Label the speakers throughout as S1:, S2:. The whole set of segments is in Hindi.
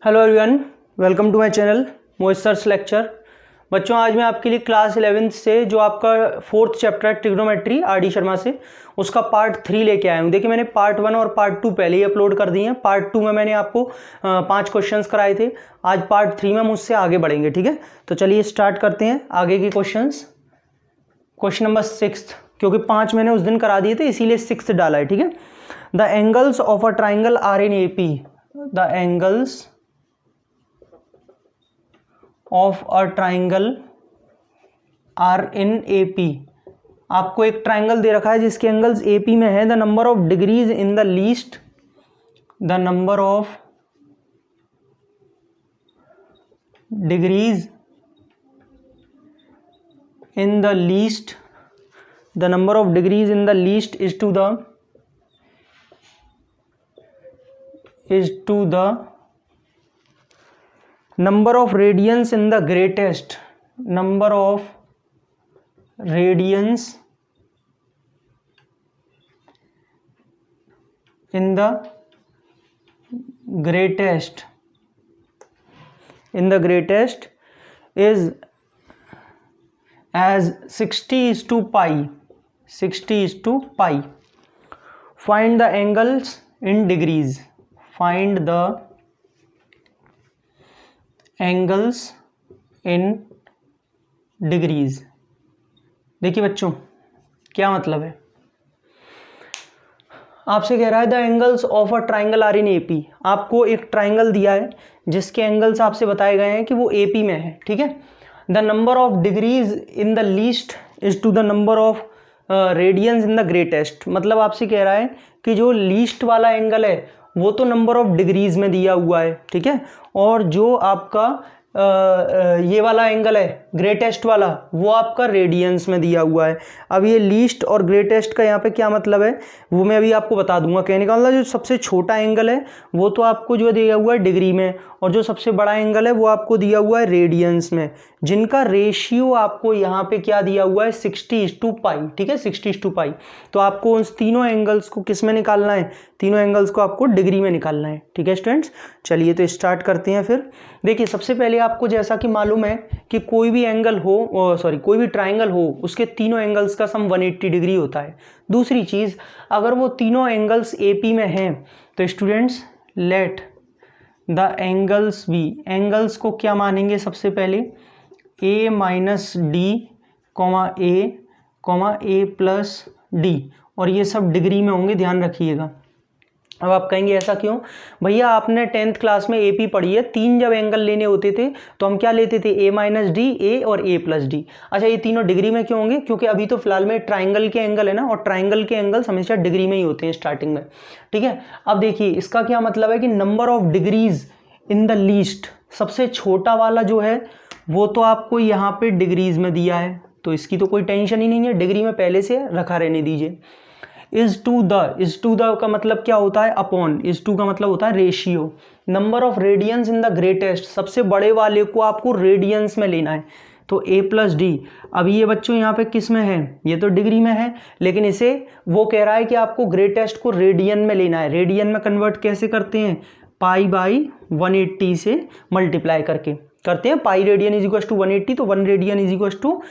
S1: Hello everyone, welcome to my channel Mohit sir's lecture. बच्चों, आज मैं आपके लिए क्लास 11th से जो आपका 4th चैप्टर है ट्रिग्नोमेट्री आर.डी. शर्मा से, उसका पार्ट 3 लेके आया हूँ। देखिए, मैंने पार्ट 1 और पार्ट 2 पहले ही अपलोड कर दिए हैं। पार्ट 2 में मैंने आपको 5 क्वेश्चंस कराए थे। आज पार्ट 3 में हम उससे आगे बढ़ेंगे, ठीक है। तो चलिए स्टार्ट करते हैं आगे के क्वेश्चंस। क्वेश्चन नंबर 6, क्योंकि 5 मैंने उस दिन करा दिए थे इसीलिए 6 डाला है, ठीक है। The angles of a triangle are in AP। The angles of a triangle are in AP। आपको एक ट्राइंगल दे रखा है जिसके एंगल्स AP में है। The number of degrees in the least, the number of degrees in the least, the number of degrees in the least is to the number of radians in the greatest, number of radians in the greatest is as 60:pi. Find the angles in degrees. Find the angles in degrees. देखिए बच्चों, क्या मतलब है, आपसे कह रहा है the angles of a triangle are in AP। आपको एक ट्राइंगल दिया है जिसके एंगल्स आपसे बताए गए हैं कि वो AP में है, ठीक है। The number of degrees in the least is to the number of radians in the greatest. मतलब आपसे कह रहा है कि जो लीस्ट वाला एंगल है वो तो नंबर ऑफ डिग्रीज में दिया हुआ है, ठीक है, और जो आपका ये वाला एंगल है ग्रेटेस्ट वाला वो आपका रेडियंस में दिया हुआ है। अब ये लीस्ट और ग्रेटेस्ट का यहाँ पे क्या मतलब है वो मैं अभी आपको बता दूंगा। कहने का मतलब जो सबसे छोटा एंगल है वो तो आपको जो दिया हुआ है डिग्री में, और जो सबसे बड़ा एंगल है वो आपको दिया हुआ है रेडियंस में, जिनका रेशियो आपको यहाँ पे क्या दिया हुआ है 60:pi, ठीक है, 60:pi। तो आपको उन तीनों एंगल्स को किस में निकालना है, तीनों एंगल्स को आपको डिग्री में निकालना है, ठीक है स्टूडेंट्स। चलिए तो स्टार्ट करते हैं फिर। देखिए, सबसे पहले आपको जैसा कि मालूम है कि कोई भी एंगल हो, कोई भी ट्राइंगल हो, उसके तीनों एंगल्स का सम 180 डिग्री होता है। दूसरी चीज़, अगर वो तीनों एंगल्स AP में हैं तो students let the angles be, angles को क्या मानेंगे सबसे पहले A माइनस डी A+D, और ये सब डिग्री में होंगे, ध्यान रखिएगा। अब आप कहेंगे ऐसा क्यों भैया, आपने 10th क्लास में AP पढ़ी है, 3 जब एंगल लेने होते थे तो हम क्या लेते थे A माइनस डी, A और A+D। अच्छा, ये तीनों डिग्री में क्यों होंगे, क्योंकि अभी तो फिलहाल में ट्राइंगल के एंगल है ना, और ट्राइंगल के एंगल्स हमेशा डिग्री में ही होते हैं स्टार्टिंग में, ठीक है। अब देखिए, इसका क्या मतलब है कि number of degrees in the least, सबसे छोटा वाला जो है वो तो आपको यहाँ पे डिग्रीज में दिया है, तो इसकी तो कोई टेंशन ही नहीं है, डिग्री में पहले से रखा रहने दीजिए। इज टू द का मतलब क्या होता है अपॉन, इज टू का मतलब होता है ratio. Number of radians in the greatest, सबसे बड़े वाले को आपको रेडियंस में लेना है, तो A+D। अब ये बच्चों यहाँ पे किस में है, ये तो डिग्री में है, लेकिन इसे वो कह रहा है कि आपको ग्रेटेस्ट को रेडियन में लेना है। रेडियन में कन्वर्ट कैसे करते हैं, π/180 से मल्टीप्लाई करके करते हैं। Pi radian is equal to 180, तो 1 रेडियन इज इक्वल टू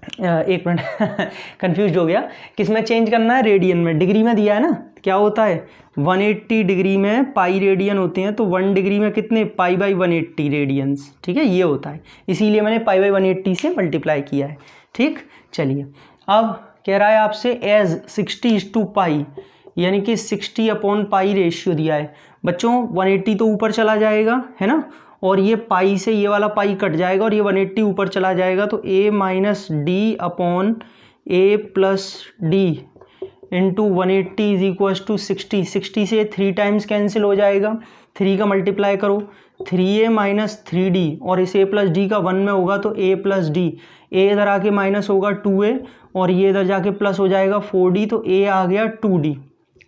S1: एक मिनट कंफ्यूज हो गया, किस में चेंज करना है, रेडियन में। डिग्री में दिया है ना, क्या होता है 180 डिग्री में पाई रेडियन होते हैं, तो 1 डिग्री में कितने π/180 रेडियंस, ठीक है, ये होता है, इसीलिए मैंने π/180 से मल्टीप्लाई किया है, ठीक। चलिए, अब कह रहा है आपसे एज 60:pi, यानी कि 60/pi रेशियो दिया है। बच्चों 180 तो ऊपर चला जाएगा, है ना, और ये पाई से ये वाला पाई कट जाएगा और ये 180 ऊपर चला जाएगा, तो A minus D upon A+D into 180 is equal to 60। 60 से 3 टाइम्स कैंसिल हो जाएगा, 3 का मल्टीप्लाई करो, 3A माइनस 3D, और इस A+D का 1 में होगा तो A+D, A इधर आके माइनस होगा 2A, और ये इधर जाके प्लस हो जाएगा 4D, तो A आ गया 2D।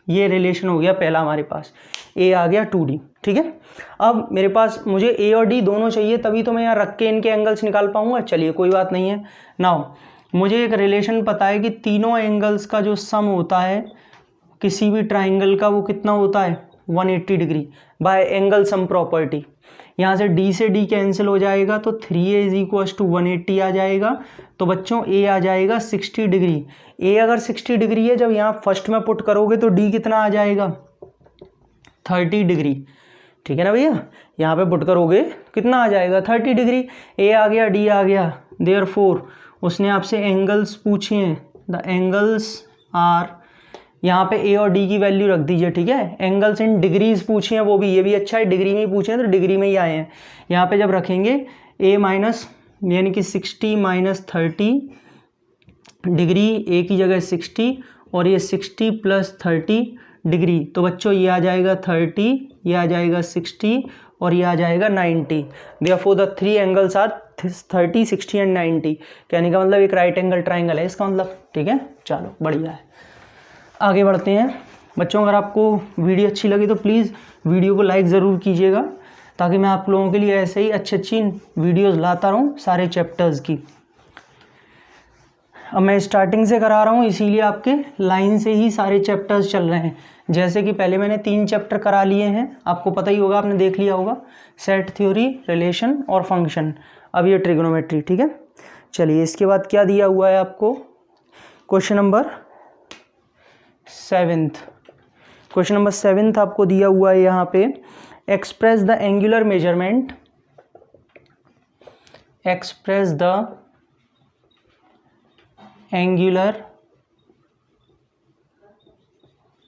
S1: ये रिलेशन हो गया पहला हमारे पास, A आ गया 2D, ठीक है। अब मेरे पास मुझे A और D दोनों चाहिए, तभी तो मैं यहाँ रख के इनके एंगल्स निकाल पाऊंगा। चलिए कोई बात नहीं है। नाउ मुझे एक रिलेशन पता है कि तीनों एंगल्स का जो सम होता है किसी भी ट्राइंगल का वो कितना होता है 180 degree by angle sum property. यहाँ से d से d कैंसिल हो जाएगा तो 3a इज इक्वल टू 180 आ जाएगा। तो बच्चों a आ जाएगा 60 डिग्री। a अगर 60 डिग्री है, जब यहाँ फर्स्ट में पुट करोगे तो d कितना आ जाएगा 30 डिग्री। ठीक है ना भैया, यहाँ पे पुट करोगे कितना आ जाएगा 30 डिग्री। a आ गया, d आ गया, देयरफॉर उसने आपसे एंगल्स पूछे हैं, द एंगल्स आर, यहाँ पे a और d की वैल्यू रख दीजिए। ठीक है, एंगल्स इन डिग्रीज पूछे हैं, वो भी, ये भी अच्छा है, डिग्री में ही पूछे हैं तो डिग्री में ही आए हैं। यहाँ पे जब रखेंगे a माइनस यानी कि 60 माइनस 30 डिग्री, a की जगह 60 और ये 60 प्लस 30 डिग्री, तो बच्चों ये आ जाएगा 30, ये आ जाएगा 60 और ये आ जाएगा 90। Therefore the three angles are 30, 60 and 90। कहने का मतलब एक राइट एंगल ट्राइंगल है इसका मतलब। ठीक है, चलो बढ़िया है, आगे बढ़ते हैं बच्चों। अगर आपको वीडियो अच्छी लगी तो प्लीज़ वीडियो को लाइक ज़रूर कीजिएगा, ताकि मैं आप लोगों के लिए ऐसे ही अच्छी वीडियोस लाता रहूँ सारे चैप्टर्स की। अब मैं स्टार्टिंग से करा रहा हूँ, इसीलिए आपके लाइन से ही सारे चैप्टर्स चल रहे हैं। जैसे कि पहले मैंने 3 चैप्टर करा लिए हैं, आपको पता ही होगा, आपने देख लिया होगा, सेट थ्योरी, रिलेशन और फंक्शन। अब ये ट्रिग्नोमेट्री। ठीक है, चलिए इसके बाद क्या दिया हुआ है आपको, क्वेश्चन नंबर 7। क्वेश्चन नंबर 7 आपको दिया हुआ है यहाँ पे, express the angular measurement, express the angular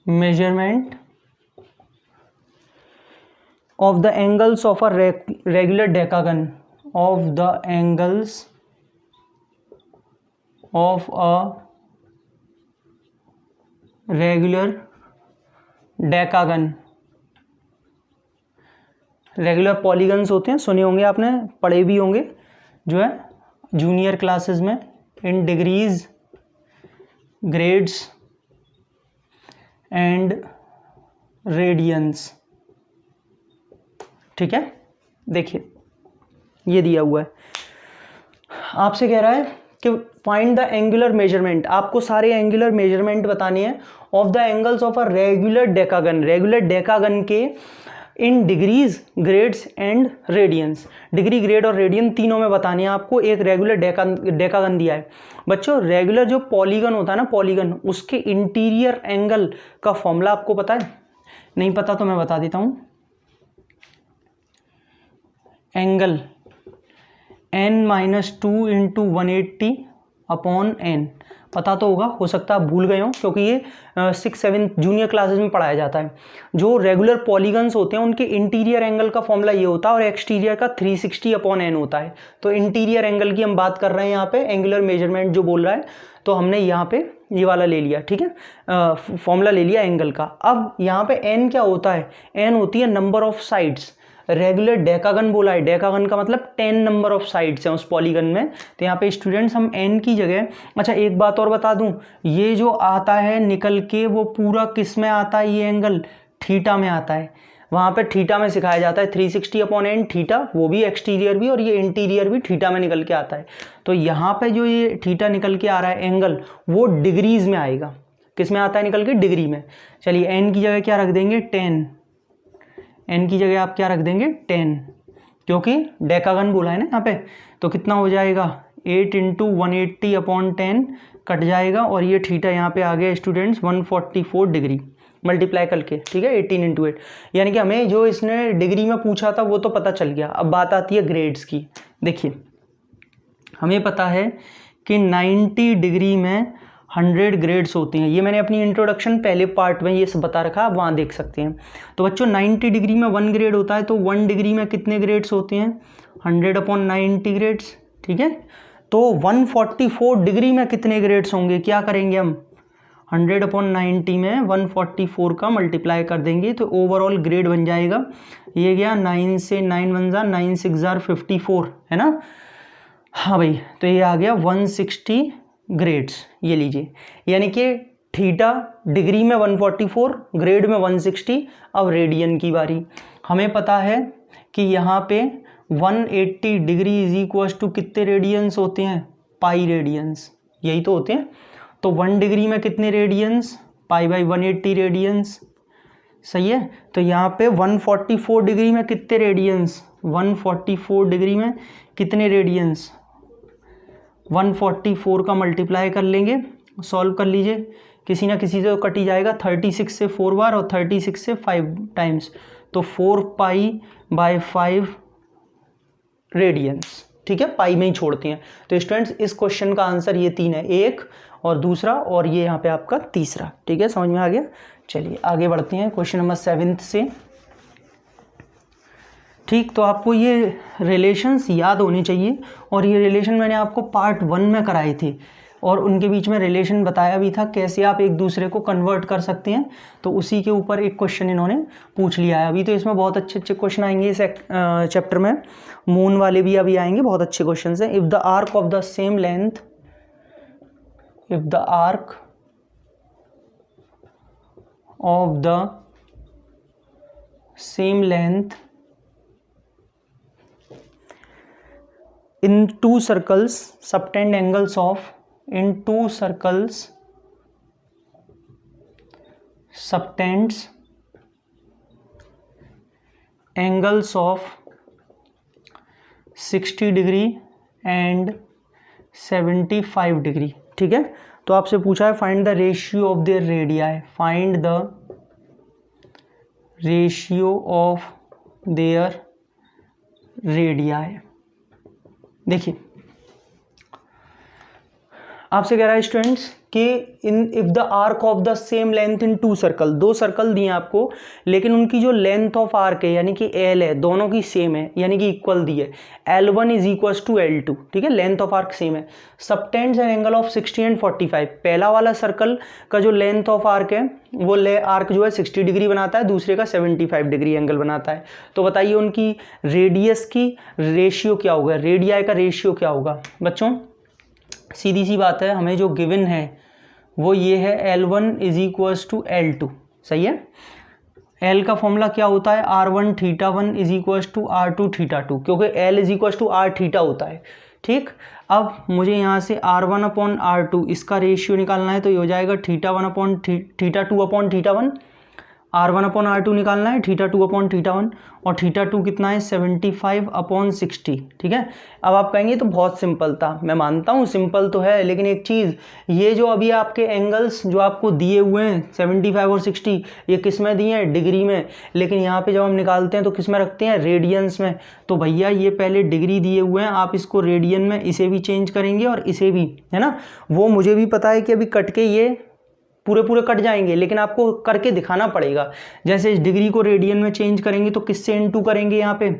S1: measurement of the angles of a regular decagon, of the angles of a regular decagon। Regular polygons होते हैं, सुने होंगे आपने, पढ़े भी होंगे जो है जूनियर क्लासेस में, in degrees, grades and radians. ठीक है, देखिए ये दिया हुआ है, आपसे कह रहा है कि फाइंड द एंगुलर मेजरमेंट, आपको सारे एंगुलर मेजरमेंट बताने हैं of the angles of a regular decagon, regular decagon के in degrees, grades and radians. Degree, grade और रेडियन तीनों में बतानी है आपको। एक रेगुलर डेकागन दिया है बच्चों। रेगुलर जो पॉलीगन होता है ना, पॉलीगन, उसके इंटीरियर एंगल का फॉर्मूला आपको पता है? नहीं पता तो मैं बता देता हूं। Angle n-2 into 180 upon n, पता तो होगा, हो सकता है आप भूल गए हो, क्योंकि ये 6-7 जूनियर क्लासेस में पढ़ाया जाता है। जो रेगुलर पॉलीगन्स होते हैं उनके इंटीरियर एंगल का फॉर्मूला ये होता है, और एक्सटीरियर का 360 अपॉन n होता है। तो इंटीरियर एंगल की हम बात कर रहे हैं यहाँ पे, एंगुलर मेजरमेंट जो बोल रहा है, तो हमने यहाँ पे ये वाला ले लिया। ठीक है, फॉर्मूला ले लिया एंगल का। अब यहाँ पे n क्या होता है? n होती है number of sides. Regular decagon बोला है, डेकागन का मतलब 10 नंबर ऑफ साइड्स हैं उस पॉलीगन में। तो यहाँ पे स्टूडेंट्स हम n की जगह, अच्छा एक बात और बता दूं, ये जो आता है निकल के वो पूरा किस में आता है? ये एंगल थीटा में आता है। वहाँ पे थीटा में सिखाया जाता है 360 अपॉन n थीटा, वो भी एक्सटीरियर भी और ये इंटीरियर भी थीटा में निकल के आता है। तो यहाँ पे जो ये थीटा निकल के आ रहा है एंगल, वो डिग्रीज में आएगा। किस में आता है निकल के? डिग्री में। चलिए n की जगह क्या रख देंगे? 10। n की जगह आप क्या रख देंगे? 10, क्योंकि डेकागन बोला है ना यहाँ पे। तो कितना हो जाएगा? 8 इंटू 180 अपॉन 10 कट जाएगा, और ये थीटा यहाँ पे आ गया स्टूडेंट्स 144 डिग्री मल्टीप्लाई करके। ठीक है, 18 इंटू 8, यानी कि हमें जो इसने डिग्री में पूछा था वो तो पता चल गया। अब बात आती है ग्रेड्स की। देखिए हमें पता है कि 90 डिग्री में 100 ग्रेड्स होती हैं। ये मैंने अपनी इंट्रोडक्शन पहले पार्ट में ये सब बता रखा, आप वहाँ देख सकते हैं। तो बच्चों 90 डिग्री में 1 ग्रेड होता है, तो 1 डिग्री में कितने ग्रेड्स होते हैं? 100 अपॉन 90 ग्रेड्स। ठीक है, तो 144 डिग्री में कितने ग्रेड्स होंगे? क्या करेंगे हम? 100 अपॉन 90 में 144 का मल्टीप्लाई कर देंगे, तो ओवरऑल ग्रेड बन जाएगा। ये गया 9 से 9 1 जा 9 6 जार 54, है ना? हाँ भाई, तो ये आ गया 160 ग्रेड्स। ये लीजिए, यानी कि थीटा डिग्री में 144, ग्रेड में 160। अब रेडियन की बारी। हमें पता है कि यहाँ पे 180 डिग्री इज इक्वल टू कितने रेडियंस होते हैं? पाई रेडियंस, यही तो होते हैं। तो 1 डिग्री में कितने रेडियंस? Pi by 180 radiance. सही है। तो यहाँ पे 144 डिग्री में कितने रेडियंस, 144 डिग्री में कितने रेडियंस, 144 का मल्टीप्लाई कर लेंगे, सॉल्व कर लीजिए, किसी ना किसी से तो कट ही जाएगा, 36 से 4 बार और 36 से 5 टाइम्स, तो 4 पाई बाय 5 रेडियंस, ठीक है, पाई में ही छोड़ते हैं। तो स्टूडेंट्स इस क्वेश्चन का आंसर ये 3 है, एक और दूसरा और ये यहाँ पे आपका तीसरा, ठीक है, समझ में आ गया। चलिए आगे बढ़ते हैं क्वेश्चन नंबर 7 से। ठीक, तो आपको ये रिलेशंस याद होने चाहिए, और ये रिलेशन मैंने आपको पार्ट 1 में कराए थे और उनके बीच में रिलेशन बताया भी था कैसे आप एक दूसरे को कन्वर्ट कर सकते हैं, तो उसी के ऊपर एक क्वेश्चन इन्होंने पूछ लिया है। अभी तो इसमें बहुत अच्छे अच्छे क्वेश्चन आएंगे इस चैप्टर में, मून वाले भी अभी आएंगे, बहुत अच्छे क्वेश्चन हैं। If the arc of the same length, if the arc of the same length in two circles subtend angles of, in two circles subtends angles of 60 degree and 75 degree, ठीक है। तो आपसे पूछा है find the ratio of their radii, find the ratio of their radii. देखिए आपसे कह रहा है स्टूडेंट्स कि in if the arc of the same length in two circle, दो सर्कल दिए आपको, लेकिन उनकी जो लेंथ ऑफ आर्क है यानी कि एल है, दोनों की सेम है यानी कि इक्वल दी है, L1 is equal to L2, ठीक है, लेंथ ऑफ आर्क सेम है। Subtends an angle of 60 and 45, पहला वाला सर्कल का जो लेंथ ऑफ आर्क है वो आर्क जो है 60 डिग्री बनाता है, दूसरे का 75 डिग्री एंगल बनाता है। तो बताइए उनकी रेडियस की रेशियो क्या होगा, रेडियाई का रेशियो क्या होगा। बच्चों सीधी सी बात है, हमें जो गिवन है वो ये है L1 is equals to L2, सही है। L का फॉर्मूला क्या होता है, R1 theta 1 is equals to R2 theta 2, क्योंकि L is equals to R theta होता है, ठीक। अब मुझे यहाँ से R1 अपॉन R2 इसका रेशियो निकालना है, तो ये हो जाएगा theta 1 upon theta 2 upon theta 1, R1 upon R2 निकालना है, थीटा 2 अपॉन थीटा 1, और थीटा 2 कितना है 75 अपॉन 60, ठीक है। अब आप कहेंगे तो बहुत सिंपल था, मैं मानता हूँ सिंपल तो है, लेकिन एक चीज़, ये जो अभी आपके एंगल्स जो आपको दिए हुए हैं 75 और 60, ये किस में दिए हैं, डिग्री में, लेकिन यहाँ पे जब हम निकालते हैं तो किस में रखते हैं, रेडियंस में। तो भैया ये पहले डिग्री दिए हुए हैं, आप इसको रेडियन में इसे भी चेंज करेंगे और इसे भी, है ना। वो मुझे भी पता है कि अभी कट के ये पूरे पूरे कट जाएंगे, लेकिन आपको करके दिखाना पड़ेगा। जैसे इस डिग्री को रेडियन में चेंज करेंगे तो किससे इनटू करेंगे, यहाँ पे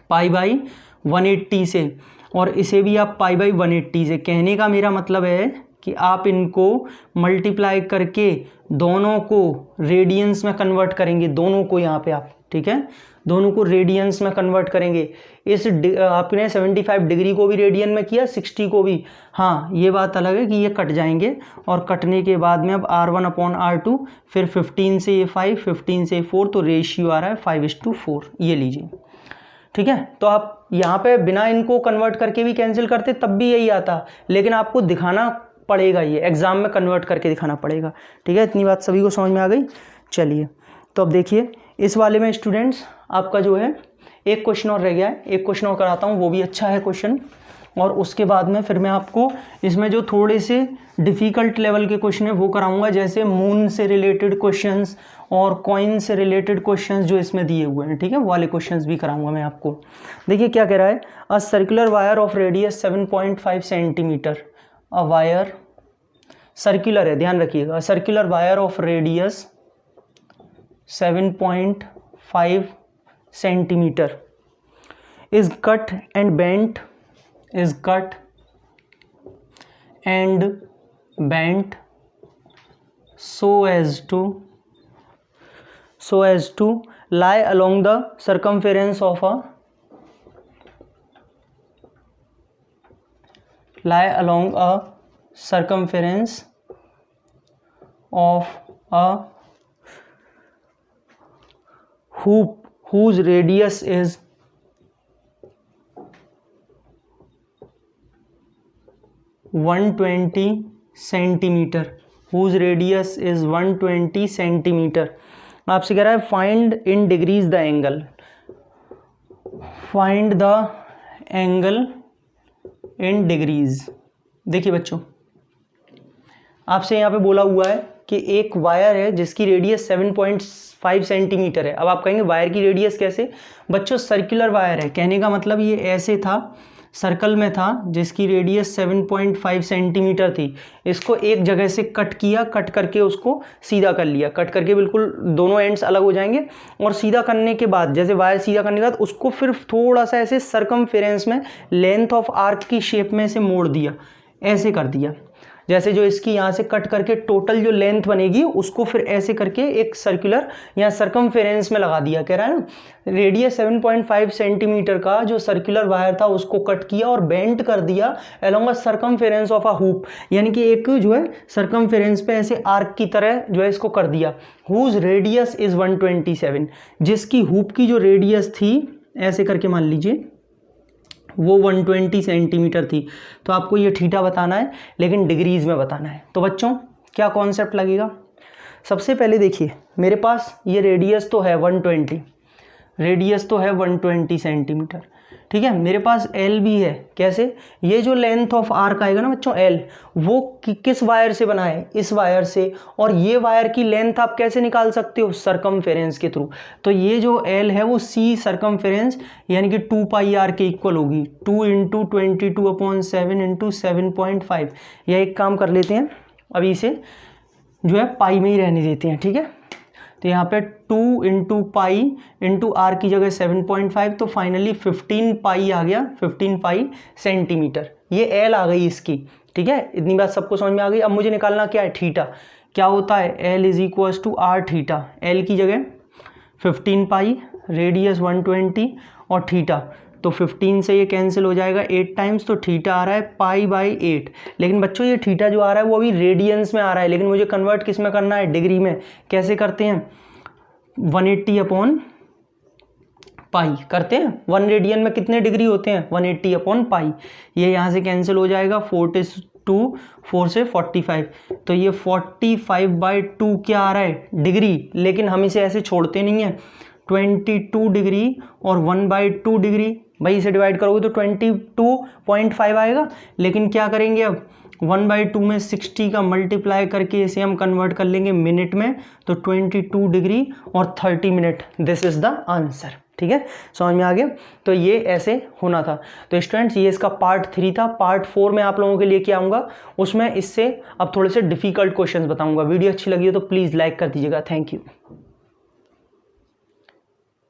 S1: पाई बाई 180 से, और इसे भी आप पाई बाई 180 से। कहने का मेरा मतलब है कि आप इनको मल्टीप्लाई करके दोनों को रेडियंस में कन्वर्ट करेंगे, दोनों को यहाँ पे आप, ठीक है, दोनों को रेडियंस में कन्वर्ट करेंगे। इस आपने 75 डिग्री को भी रेडियन में किया, 60 को भी, हाँ ये बात अलग है कि ये कट जाएंगे, और कटने के बाद में अब R1 अपॉन R2, फिर 15 से ये 5, 15 से 4, तो रेशियो आ रहा है 5:4, ये लीजिए, ठीक है। तो आप यहाँ पे बिना इनको कन्वर्ट करके भी कैंसिल करते तब भी यही आता, लेकिन आपको दिखाना पड़ेगा, ये एग्जाम में कन्वर्ट करके दिखाना पड़ेगा, ठीक है। इतनी बात सभी को समझ में आ गई। चलिए तो अब देखिए इस वाले में स्टूडेंट्स आपका जो है एक क्वेश्चन और रह गया है, एक क्वेश्चन और कराता हूँ, वो भी अच्छा है क्वेश्चन, और उसके बाद में फिर मैं आपको इसमें जो थोड़े से डिफ़िकल्ट लेवल के क्वेश्चन है वो कराऊंगा, जैसे मून से रिलेटेड क्वेश्चंस और कॉइन से रिलेटेड क्वेश्चंस जो इसमें दिए हुए हैं, ठीक है, वो वाले क्वेश्चंस भी कराऊंगा मैं आपको। देखिए क्या कह रहा है, a circular wire of radius 7.5 centimetre, a wire circular है, ध्यान रखिएगा, circular wire of radius 7.5 centimeter is cut and bent, is cut and bent so as to lie along the circumference of a, lie along a circumference of a hoop whose radius is 120 centimeter, whose radius is 120 centimeter, आपसे कह रहा है find in degrees the angle, find the angle in degrees. देखिए बच्चों, आपसे यहाँ पे बोला हुआ है कि एक वायर है जिसकी रेडियस 7.5 सेंटीमीटर है। अब आप कहेंगे वायर की रेडियस कैसे? बच्चों सर्कुलर वायर है, कहने का मतलब ये ऐसे था, सर्कल में था, जिसकी रेडियस 7.5 सेंटीमीटर थी। इसको एक जगह से कट किया, कट करके उसको सीधा कर लिया, कट करके बिल्कुल दोनों एंड्स अलग हो जाएंगे, और सीधा करने के बाद, जैसे वायर सीधा करने के बाद उसको फिर थोड़ा सा ऐसे सर्कमफेरेंस में लेंथ ऑफ आर्क की शेप में से मोड़ दिया, ऐसे कर दिया। जैसे जो इसकी यहाँ से कट करके टोटल जो लेंथ बनेगी उसको फिर ऐसे करके एक सर्कुलर या सर्कमफेरेंस में लगा दिया। कह रहा है ना, रेडियस 7.5 सेंटीमीटर का जो सर्कुलर वायर था उसको कट किया और बेंड कर दिया along a circumference of a hoop, यानी कि एक जो है सर्कमफेरेंस पे ऐसे आर्क की तरह जो है इसको कर दिया। हुज रेडियस इज 127, जिसकी हुप की जो रेडियस थी, ऐसे करके मान लीजिए वो 120 सेंटीमीटर थी। तो आपको ये थीटा बताना है, लेकिन डिग्रीज में बताना है। तो बच्चों क्या कॉन्सेप्ट लगेगा? सबसे पहले देखिए, मेरे पास ये रेडियस तो है 120, रेडियस तो है 120 सेंटीमीटर, ठीक है। मेरे पास एल भी है। कैसे? ये जो लेंथ ऑफ आर्क आएगा ना बच्चों एल, वो किस वायर से बना है? इस वायर से। और ये वायर की लेंथ आप कैसे निकाल सकते हो? सर्कमफेरेंस के थ्रू। तो ये जो एल है वो सी सर्कमफेरेंस यानी कि 2 पाई आर के इक्वल होगी, 2 × 22/7 × 7.5। या एक काम कर लेते हैं, अभी इसे जो है पाई में ही रहने देते हैं, ठीक है। तो यहाँ पे 2 × पाई × आर की जगह 7.5, तो फाइनली 15 पाई आ गया, 15 पाई सेंटीमीटर। ये एल आ गई इसकी, ठीक है। इतनी बात सबको समझ में आ गई। अब मुझे निकालना क्या है? थीटा। क्या होता है? L is equals to R theta. L की जगह 15 पाई, रेडियस 120 और थीटा, तो 15 से ये कैंसिल हो जाएगा 8 टाइम्स, तो थीटा आ रहा है π/8। लेकिन बच्चों ये थीटा जो आ रहा है वो अभी रेडियंस में आ रहा है, लेकिन मुझे कन्वर्ट किस में करना है? डिग्री में। कैसे करते हैं? 180/π करते हैं। 1 रेडियन में कितने डिग्री होते हैं? 180/π। ये यहाँ से कैंसिल हो जाएगा, 4 4 से 45, तो ये 45/2 क्या आ रहा है? डिग्री। लेकिन हम इसे ऐसे छोड़ते नहीं है, 22 डिग्री और 1/2 डिग्री, भाई इसे डिवाइड करोगे तो 22.5 आएगा। लेकिन क्या करेंगे अब? 1/2 में 60 का मल्टीप्लाई करके इसे हम कन्वर्ट कर लेंगे मिनट में, तो 22 डिग्री और 30 minute. This is the answer, ठीक है। समझ में आ गया? तो ये ऐसे होना था। तो स्टूडेंट्स ये इसका पार्ट 3 था। पार्ट 4 में आप लोगों के लिए क्या आऊँगा, उसमें इससे अब थोड़े से डिफिकल्ट क्वेश्चंस बताऊंगा। वीडियो अच्छी लगी हो तो प्लीज़ लाइक कर दीजिएगा। Thank you.